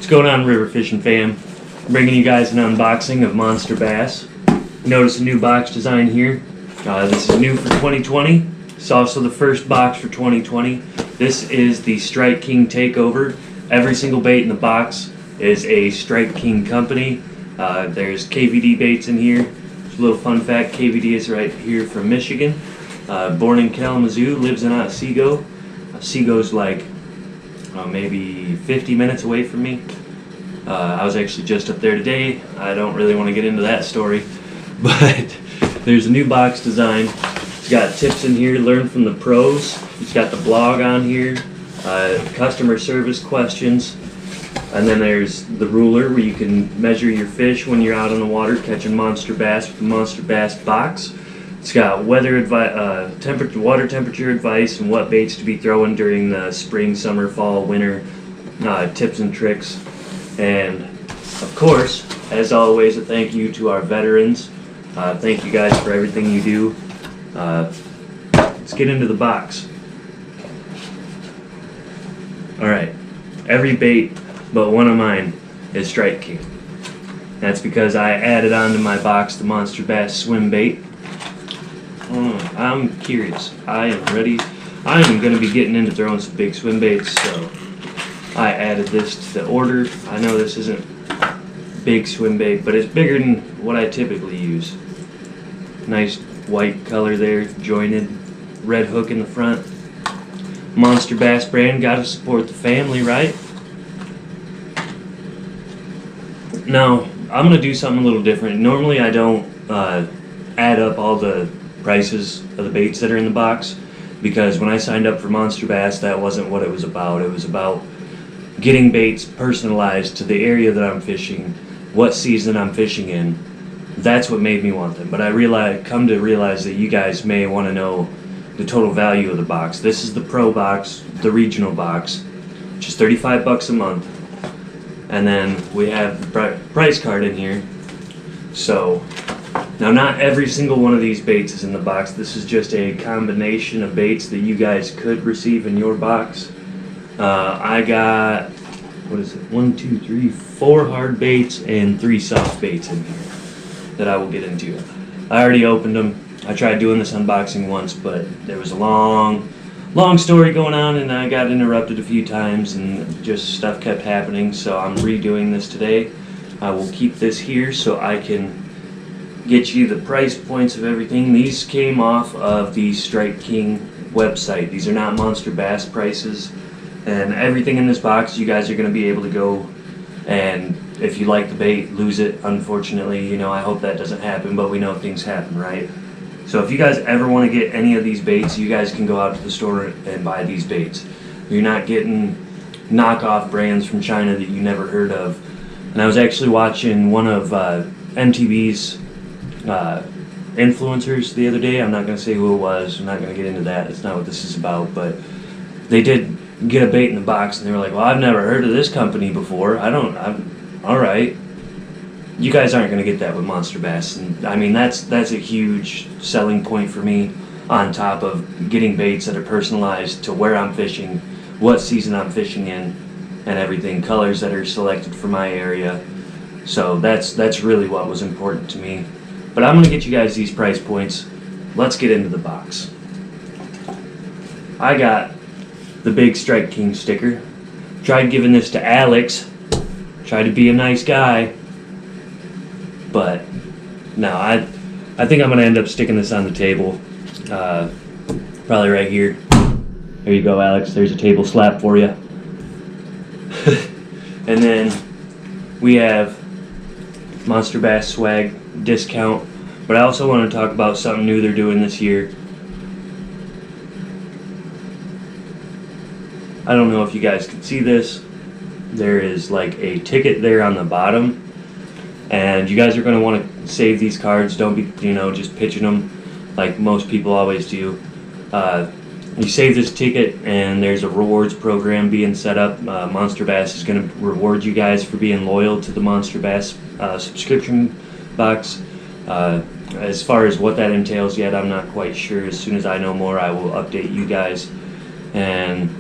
What's going on, river fishing fam? Bringing you guys an unboxing of Monster Bass. Notice a new box design here. This is new for 2020. It's also the first box for 2020. This is the Strike King takeover. Every single bait in the box is a Strike King company. There's KVD baits in here. Just a little fun fact, KVD is right here from Michigan. Born in Kalamazoo, lives in Otsego. Otsego's like maybe 50 minutes away from me. I was actually just up there today. I don't really want to get into that story, but there's a new box design. It's got tips in here, learn from the pros. It's got the blog on here, customer service questions, and then there's the ruler where you can measure your fish when you're out on the water catching monster bass with the Monster Bass box. It's got weather advice, water temperature advice, and what baits to be throwing during the spring, summer, fall, winter, tips and tricks. And of course, as always, a thank you to our veterans. Thank you guys for everything you do. Let's get into the box. Alright, every bait but one of mine is Strike King. That's because I added onto my box the Monster Bass swim bait. I'm curious. I am ready. I am going to be getting into throwing some big swim baits, so I added this to the order. I know this isn't big swim bait, but it's bigger than what I typically use. Nice white color there, jointed, red hook in the front. Monster Bass brand, gotta support the family, right? Now, I'm gonna do something a little different. Normally I don't add up all the prices of the baits that are in the box, because when I signed up for Monster Bass, that wasn't what it was about. It was about getting baits personalized to the area that I'm fishing, what season I'm fishing in. That's what made me want them. But I come to realize that you guys may want to know the total value of the box. This is the Pro box, the regional box, which is $35 a month. And then we have the price card in here. So now, not every single one of these baits is in the box. This is just a combination of baits that you guys could receive in your box. I got, what is it, 1, 2, 3, 4 hard baits and 3 soft baits in here that I will get into. I already opened them. I tried doing this unboxing once, but there was a long story going on, and I got interrupted a few times, and just stuff kept happening, so I'm redoing this today. I will keep this here so I can get you the price points of everything. These came off of the Strike King website. These are not Monster Bass prices. And everything in this box, you guys are going to be able to go, and if you like the bait, lose it. Unfortunately, you know, I hope that doesn't happen, but we know things happen, right? So if you guys ever want to get any of these baits, you guys can go out to the store and buy these baits. You're not getting knockoff brands from China that you never heard of. And I was actually watching one of MTV's influencers the other day. I'm not going to say who it was. I'm not going to get into that. It's not what this is about. But they did get a bait in the box, and they were like, well, I've never heard of this company before. Alright. You guys aren't going to get that with Monster Bass. And I mean, that's a huge selling point for me, on top of getting baits that are personalized to where I'm fishing, what season I'm fishing in, and everything, colors that are selected for my area. So that's really what was important to me. But I'm going to get you guys these price points. Let's get into the box. I got the big Strike King sticker. Tried giving this to Alex. Tried to be a nice guy. But no, I think I'm going to end up sticking this on the table. Probably right here. There you go, Alex. There's a table slap for you. And then we have Monster Bass swag discount, but I also want to talk about something new they're doing this year. I don't know if you guys can see this. There is like a ticket there on the bottom, and you guys are going to want to save these cards. Don't be, just pitching them like most people always do. You save this ticket, and there's a rewards program being set up. Monster Bass is going to reward you guys for being loyal to the Monster Bass subscription box. As far as what that entails yet, I'm not quite sure. As soon as I know more, I will update you guys. And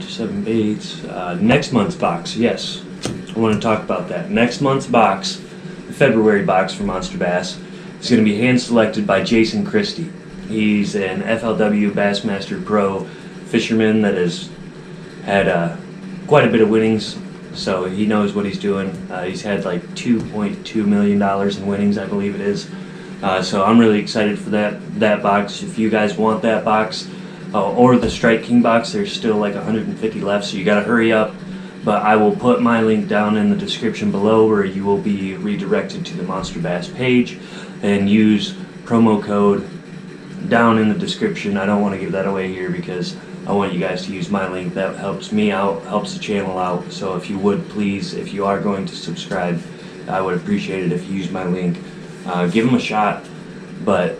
7 baits. Next month's box, yes. I want to talk about that. Next month's box, the February box for Monster Bass, is going to be hand selected by Jason Christie. He's an FLW Bassmaster Pro fisherman that has had quite a bit of winnings, so he knows what he's doing. He's had like $2.2 million in winnings, I believe it is. So I'm really excited for that box. If you guys want that box, or the Strike King box, there's still like 150 left, so you gotta hurry up. But I will put my link down in the description below, where you will be redirected to the Monster Bass page, and use promo code down in the description. I don't want to give that away here because I want you guys to use my link. That helps me out, helps the channel out. So if you would please, if you are going to subscribe, I would appreciate it if you use my link. Give them a shot. But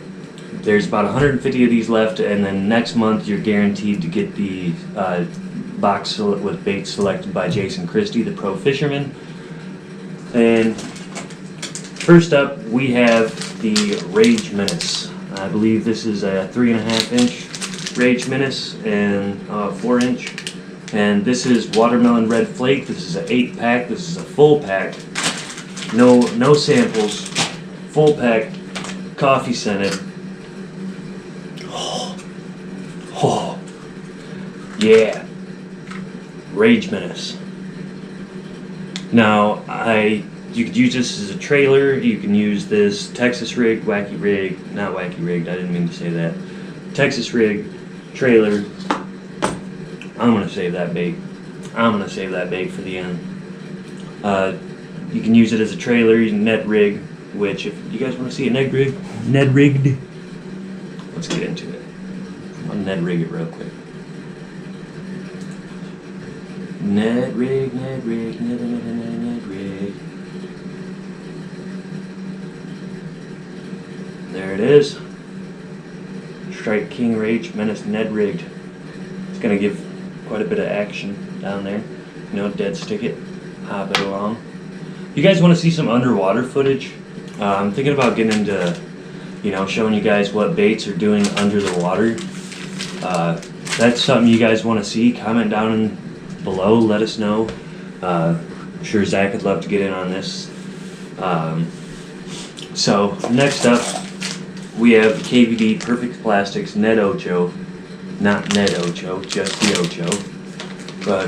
there's about 150 of these left, and then next month you're guaranteed to get the box with baits selected by Jason Christie, the pro fisherman. And first up, we have the Rage Menace. I believe this is a 3.5 inch Rage Menace and 4 inch. And this is watermelon red flake. This is an 8-pack. This is a full pack. No samples. Full pack, coffee scented. Oh, yeah. Rage Menace. Now, you could use this as a trailer. You can use this Texas rig, wacky rig, not wacky rigged, I didn't mean to say that. Texas rig, trailer. I'm going to save that bait. I'm going to save that bait for the end. You can use it as a trailer, you can Ned rig, which if you guys want to see a Ned rigged, let's get into it. I'll Ned rig it real quick. Ned rig, Ned rig, Ned rig. There it is. Strike King Rage Menace Ned rigged. It's gonna give quite a bit of action down there. You know, dead stick it, hop it along. You guys want to see some underwater footage? I'm thinking about getting into, showing you guys what baits are doing under the water. That's something you guys want to see. Comment down below, let us know. I'm sure Zach would love to get in on this. So next up, we have KVD Perfect Plastics Ned Ocho. Not Ned Ocho, just the Ocho.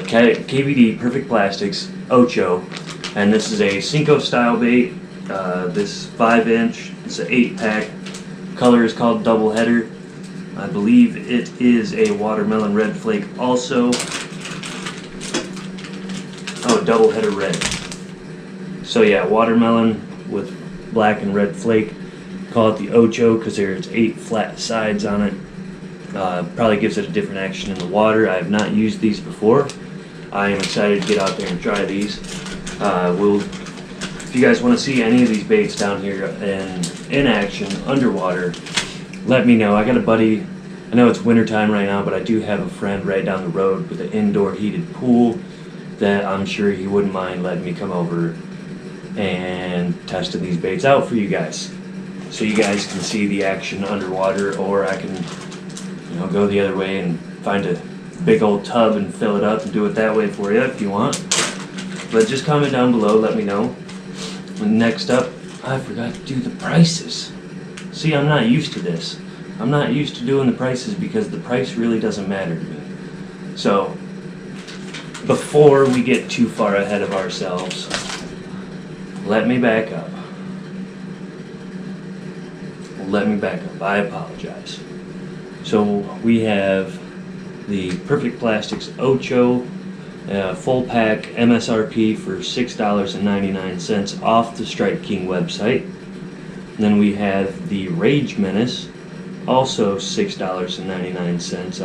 KVD Perfect Plastics Ocho. And this is a Cinco style bait. This 5 inch, it's an 8-pack. Color is called Double Header. I believe it is a watermelon red flake also. Oh, Double Header red. So yeah, watermelon with black and red flake. Call it the Ocho because there's 8 flat sides on it. Probably gives it a different action in the water. I have not used these before. I am excited to get out there and try these. If you guys want to see any of these baits down here in action underwater, let me know. I got a buddy. I know it's wintertime right now, but I do have a friend right down the road with an indoor heated pool that I'm sure he wouldn't mind letting me come over and testing these baits out for you guys, so you guys can see the action underwater, or I can go the other way and find a big old tub and fill it up and do it that way for you if you want. But just comment down below, let me know. And next up, I forgot to do the prices. See, I'm not used to this. I'm not used to doing the prices because the price really doesn't matter to me. So, before we get too far ahead of ourselves, let me back up. Let me back up. I apologize. So, we have the Perfect Plastics Ocho. Full pack MSRP for $6.99 off the Strike King website. And then we have the Rage Menace, also $6.99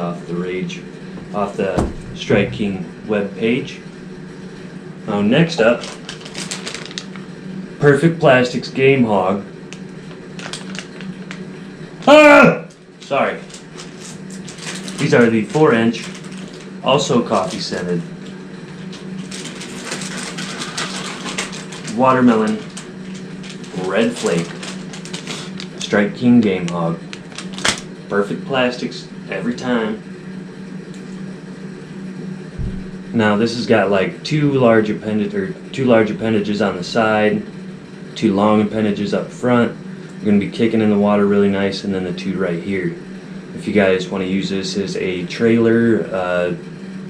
off the Strike King webpage. Now next up, Perfect Plastics Game Hog. Sorry. These are the 4 inch, also coffee scented. Watermelon red flake Strike King Game Hog. Perfect Plastics every time. Now this has got like two large appendages on the side, two long appendages up front. We're going to be kicking in the water really nice, and then the two right here. If you guys want to use this as a trailer,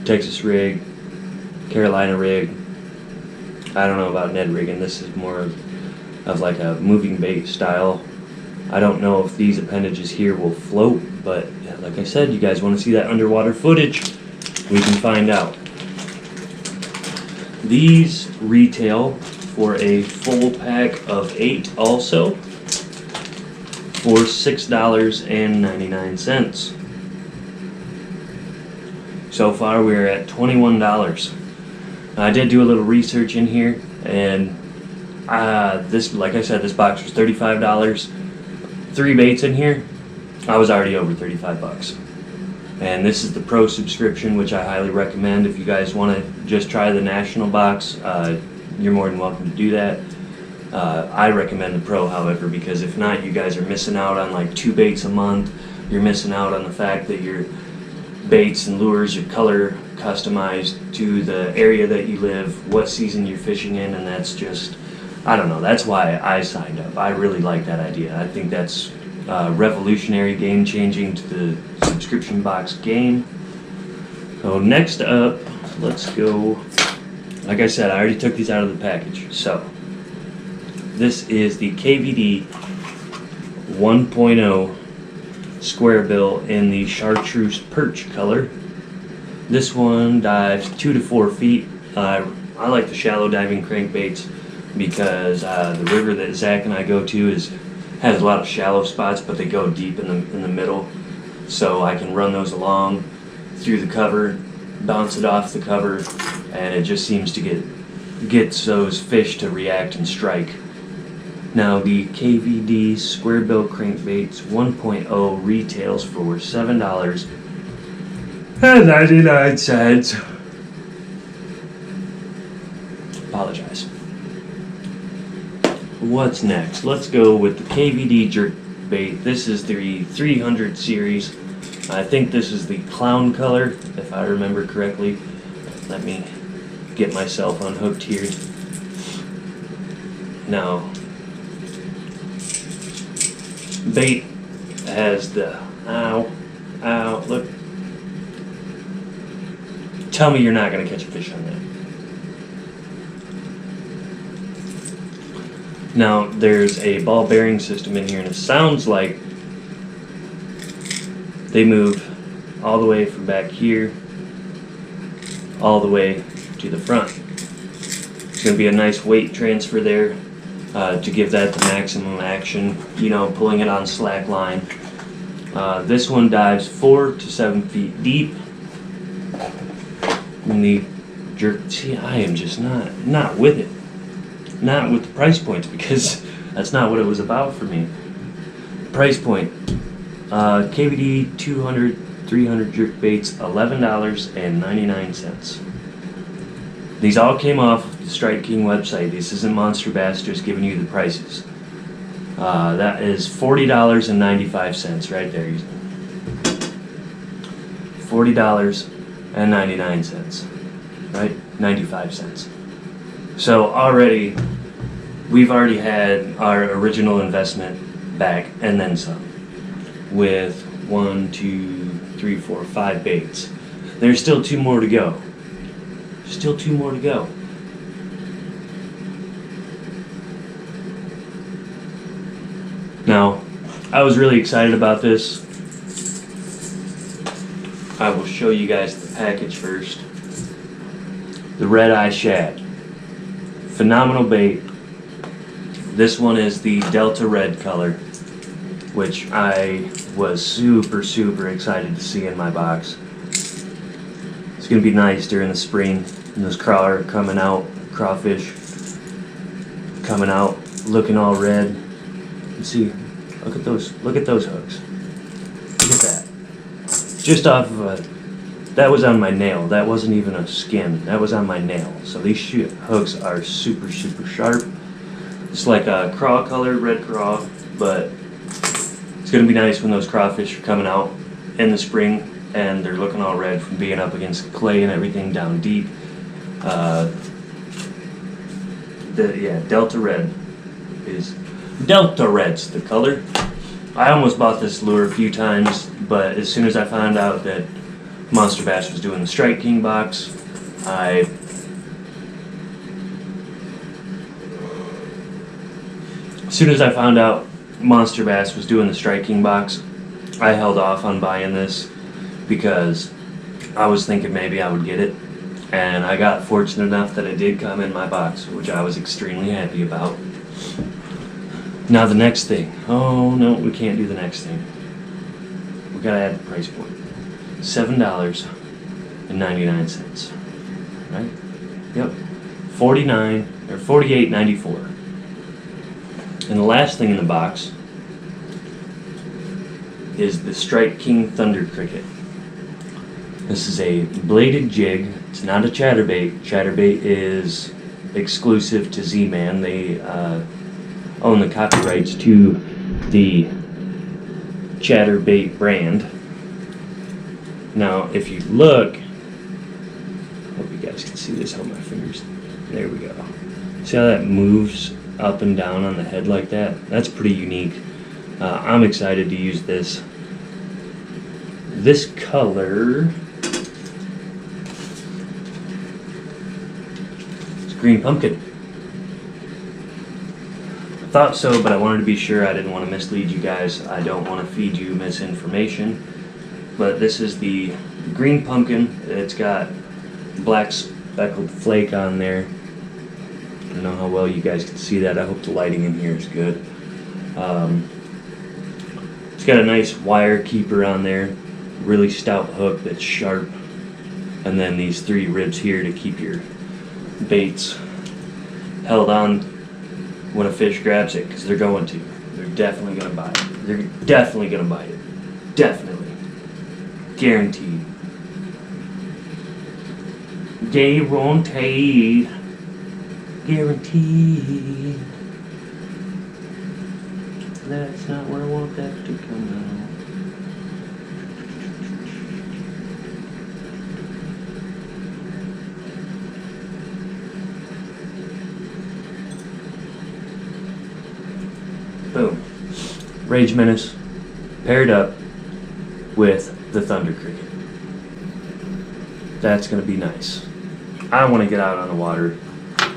Texas rig, Carolina rig, I don't know about Ned rigging. This is more of like a moving bait style. I don't know if these appendages here will float, but like I said, you guys want to see that underwater footage, we can find out. These retail for a full pack of 8 also for $6.99. So far we're at $21. I did do a little research in here, and this, like I said, this box was $35. 3 baits in here, I was already over 35 bucks. And this is the Pro subscription, which I highly recommend. If you guys want to just try the National box, you're more than welcome to do that. I recommend the Pro, however, because if not, you guys are missing out on like 2 baits a month. You're missing out on the fact that your baits and lures are color customized to the area that you live, what season you're fishing in, and that's just, I don't know, that's why I signed up. I really like that idea. I think that's revolutionary, game-changing to the subscription box game. So next up, let's go. Like I said, I already took these out of the package. So this is the KVD 1.0 square bill in the chartreuse perch color. This one dives 2 to 4 feet. I like the shallow diving crankbaits because the river that Zach and I go to has a lot of shallow spots, but they go deep in the middle, so I can run those along through the cover, bounce it off the cover, and it just seems to get those fish to react and strike. Now the KVD square bill crankbaits 1.0 retails for $7.99. Apologize. What's next? Let's go with the KVD jerk bait. This is the 300 series. I think this is the clown color, if I remember correctly. Let me get myself unhooked here. Now, bait has the, ow, look. Tell me you're not going to catch a fish on that. Now, there's a ball bearing system in here, and it sounds like they move all the way from back here all the way to the front. It's going to be a nice weight transfer there to give that the maximum action, you know, pulling it on slack line. This one dives 4 to 7 feet deep. And the jerk, see, I am just not with it. Not with the price points, because that's not what it was about for me. Price point, KVD 200, 300 jerk baits, $11.99. These all came off the Strike King website. This isn't Monster Bass just giving you the prices. That is $40.95 right there. $40.99, right? 95 cents. So already, we've already had our original investment back and then some, with 1, 2, 3, 4, 5 baits. There's still 2 more to go. Still 2 more to go. Now, I was really excited about this. I will show you guys the package first. The red eye shad. Phenomenal bait. This one is the Delta Red color, which I was super excited to see in my box. It's going to be nice during the spring, and those crawfish coming out looking all red. You see, look at those hooks. Look at that. Just off of a, that was on my nail. That wasn't even a skin. That was on my nail. So these hooks are super sharp. It's like a craw color, red craw, but it's going to be nice when those crawfish are coming out in the spring and they're looking all red from being up against clay and everything down deep. Delta Red's the color. I almost bought this lure a few times, but as soon as I found out that Monster Bass was doing the Strike King box, I held off on buying this because I was thinking maybe I would get it, and I got fortunate enough that it did come in my box, which I was extremely happy about. Now the next thing. Oh no, we can't do the next thing. We gotta add the price point. $7.99. Right? Yep. $48.94. And the last thing in the box is the Strike King Thunder Cricket. This is a bladed jig. It's not a chatterbait. Chatterbait is exclusive to Z-Man. They own the copyrights to the chatterbait brand. Now, if you look, I hope you guys can see this on my fingers. There we go. See how that moves up and down on the head like that? That's pretty unique. I'm excited to use this. This color is green pumpkin. I thought so, but I wanted to be sure. I didn't want to mislead you guys. I don't want to feed you misinformation. But this is the green pumpkin. It's got black speckled flake on there. I don't know how well you guys can see that. I hope the lighting in here is good. It's got a nice wire keeper on there, really stout hook that's sharp, and then these 3 ribs here to keep your baits held on when a fish grabs it, because they're going to. They're definitely going to bite it. They're definitely going to bite it. Definitely. Guaranteed. Guaranteed. Guaranteed. That's not where I want that to come out. Boom. Rage Menace paired up with the Thunder Cricket. That's going to be nice. I want to get out on the water.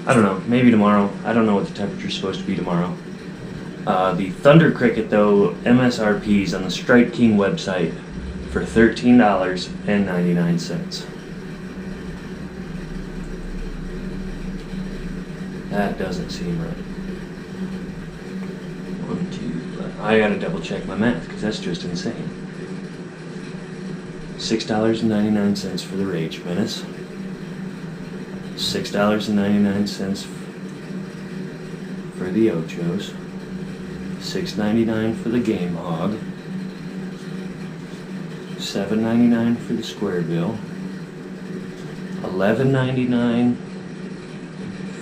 I don't know, maybe tomorrow. I don't know what the temperature's supposed to be tomorrow. The Thunder Cricket, though, MSRP is on the Strike King website for $13.99. That doesn't seem right. 1, 2, I gotta double check my math because that's just insane. $6.99 for the Rage Menace. $6.99 for the Ochos. $6.99 for the Game Hog. $7.99 for the Square Bill. $11.99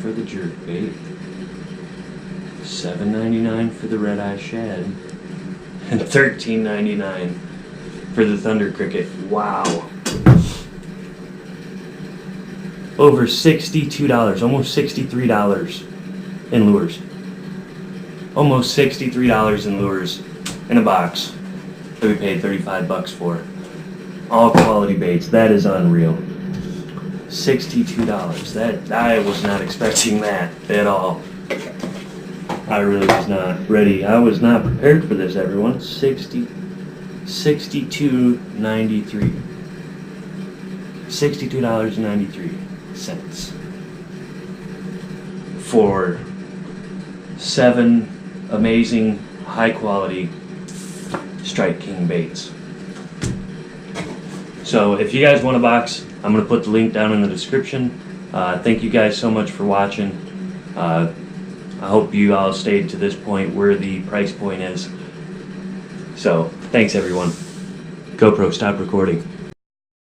for the Jerkbait. $7.99 for the Red Eye Shad. And $13.99 for the Thunder Cricket. Wow. Over $62, almost $63 in lures. Almost $63 in lures in a box that we paid $35 for. All quality baits. That is unreal. $62. That I was not expecting that at all. I really was not ready. I was not prepared for this, everyone. $62.93. $62.93 for 7 amazing, high quality Strike King baits. So if you guys want a box, I'm going to put the link down in the description. Thank you guys so much for watching. I hope you all stayed to this point where the price point is. So, thanks everyone. GoPro, stop recording.